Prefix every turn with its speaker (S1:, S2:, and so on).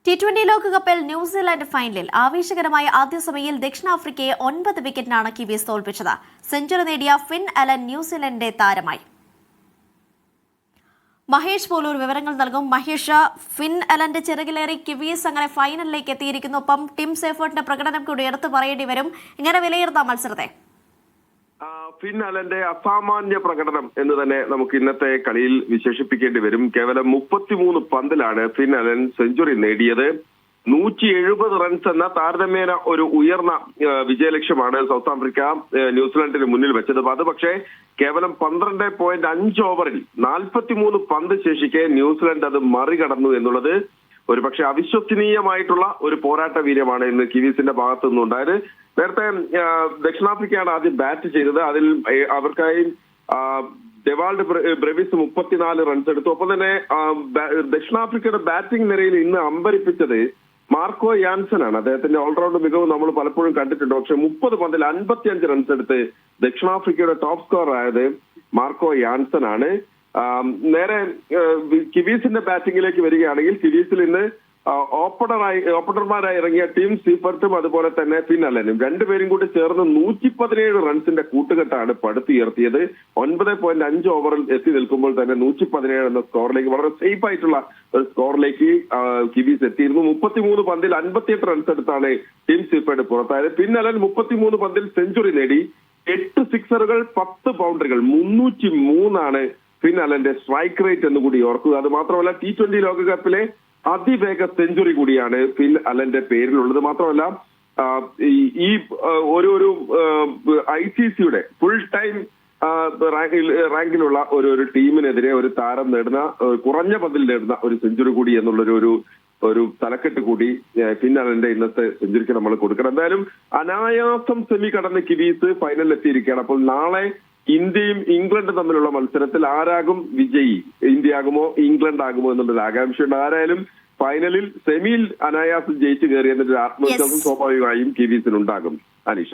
S1: T20 ലോകകപ്പിൽ New Zealand ഫൈനലിൽ ആവേശകരമായ ആദ്യ സമയിൽ ദക്ഷിണാഫ്രിക്കയെ 9 വിക്കറ്റിനാണ് കിവീസ് തോൽപ്പിച്ചത്. സെഞ്ചുറി നേടിയ ഫിൻ അലൻ ന്യൂസിലൻഡിന്റെ താരമായി. മഹേഷ് പോലൂർ വിവരങ്ങൾ നൽകും. മഹേഷ്, ഫിൻ അലന്റെ ചിറകിലേറി കിവീസ് അങ്ങനെ ഫൈനലിലേക്ക് എത്തിയിരിക്കുന്നു. ഒപ്പം ടിം സേഫേർട്ടിന്റെ പ്രകടനം കൂടി എടുത്തു പറയേണ്ടി വരും. ഇങ്ങനെ വിലയിരുത്താം മത്സരത്തെ.
S2: ഫിൻ അലന്റെ അസാമാന്യ പ്രകടനം എന്ന് തന്നെ നമുക്ക് ഇന്നത്തെ കളിയിൽ വിശേഷിപ്പിക്കേണ്ടി വരും. കേവലം 33 പന്തിലാണ് ഫിൻ അലൻ സെഞ്ചുറി നേടിയത്. 170 റൺസ് എന്ന താരതമ്യേന ഒരു ഉയർന്ന വിജയലക്ഷ്യമാണ് സൗത്ത് ആഫ്രിക്ക ന്യൂസിലാൻഡിന് മുന്നിൽ വെച്ചത്. അത് പക്ഷേ കേവലം 12.5 ഓവറിൽ 43 പന്ത് ശേഷിക്കെ ന്യൂസിലാൻഡ് അത് മറികടന്നു എന്നുള്ളത് ഒരു പക്ഷെ അവിശ്വസനീയമായിട്ടുള്ള ഒരു പോരാട്ട വീര്യമാണ് ഇന്ന് കിവീസിന്റെ ഭാഗത്തു നിന്നുണ്ടായത്. നേരത്തെ ദക്ഷിണാഫ്രിക്കയാണ് ആദ്യം ബാറ്റ് ചെയ്തത്. അതിൽ അവർക്കായി ഡെവാൾഡ് ബ്രെവിസ് 34 റൺസ് എടുത്തു. ഒപ്പം തന്നെ ദക്ഷിണാഫ്രിക്കയുടെ ബാറ്റിംഗ് നിരയിൽ ഇന്ന് അമ്പരിപ്പിച്ചത് മാർക്കോ യാൻസൺ ആണ്. അദ്ദേഹത്തിന്റെ ഓൾറൗണ്ട് മികവ് നമ്മൾ പലപ്പോഴും കണ്ടിട്ടുണ്ട്. പക്ഷെ 30 പന്തിൽ 55 റൺസ് എടുത്ത് ദക്ഷിണാഫ്രിക്കയുടെ ടോപ്പ് സ്കോർ ആയത് മാർക്കോ യാൻസൺ ആണ്. നേരെ കിവീസിന്റെ ബാറ്റിംഗിലേക്ക് വരികയാണെങ്കിൽ കിവീസിൽ ഇന്ന് ഓപ്പണർമാരായി ഇറങ്ങിയ ടിം സീഫർട്ടും അതുപോലെ തന്നെ ഫിൻ അലനും രണ്ടുപേരും കൂടി ചേർന്ന് 117 റൺസിന്റെ കൂട്ടുകെട്ടാണ് പടുത്തുയർത്തിയത്. 9.5 ഓവറിൽ എത്തി നിൽക്കുമ്പോൾ തന്നെ 117 എന്ന സ്കോറിലേക്ക്, വളരെ സേഫ് ആയിട്ടുള്ള ഒരു സ്കോറിലേക്ക് കിവീസ് എത്തിയിരുന്നു. 33 പന്തിൽ 58 റൺസ് എടുത്താണ് ടിം സീഫർട്ട് പുറത്തായത്. ഫിൻ അലൻ 33 പന്തിൽ സെഞ്ചുറി നേടി. 8 സിക്സറുകൾ, 10 ബൗണ്ടറികൾ, 303 ആണ് ഫിൻ അലന്റെ സ്ട്രൈക്ക് റേറ്റ് എന്ന് കൂടി ഓർക്കുക. അത് മാത്രമല്ല T20 ലോകകപ്പിലെ അതിവേഗ സെഞ്ചുറി കൂടിയാണ് ഫിൻ അലന്റെ പേരിലുള്ളത്. മാത്രമല്ല ഈ ഒരു ICCയുടെ ഫുൾ ടൈം റാങ്കിലുള്ള ഒരു ടീമിനെതിരെ ഒരു താരം നേടുന്ന, കുറഞ്ഞ പന്തിൽ നേടുന്ന ഒരു സെഞ്ചുറി കൂടി എന്നുള്ളൊരു ഒരു തലക്കെട്ട് കൂടി ഫിൻ അലന്റെ ഇന്നത്തെ സെഞ്ചുറിക്ക് നമ്മൾ കൊടുക്കണം. എന്തായാലും അനായാസം സെമി കടന്ന് കിവീസ് ഫൈനലിൽ എത്തിയിരിക്കുകയാണ്. അപ്പോൾ നാളെ ഇന്ത്യയും ഇംഗ്ലണ്ടും തമ്മിലുള്ള മത്സരത്തിൽ ആരാകും വിജയി? ഇന്ത്യ ആകുമോ ഇംഗ്ലണ്ട് ആകുമോ എന്നുള്ളൊരു ആകാംക്ഷയുണ്ട്. ആരായാലും ഫൈനലിൽ സെമിയിൽ അനായാസം ജയിച്ചു കയറിയെന്നൊരു ആത്മവിശ്വാസം സ്വാഭാവികമായും കിവീസിനുണ്ടാകും. അനീഷ.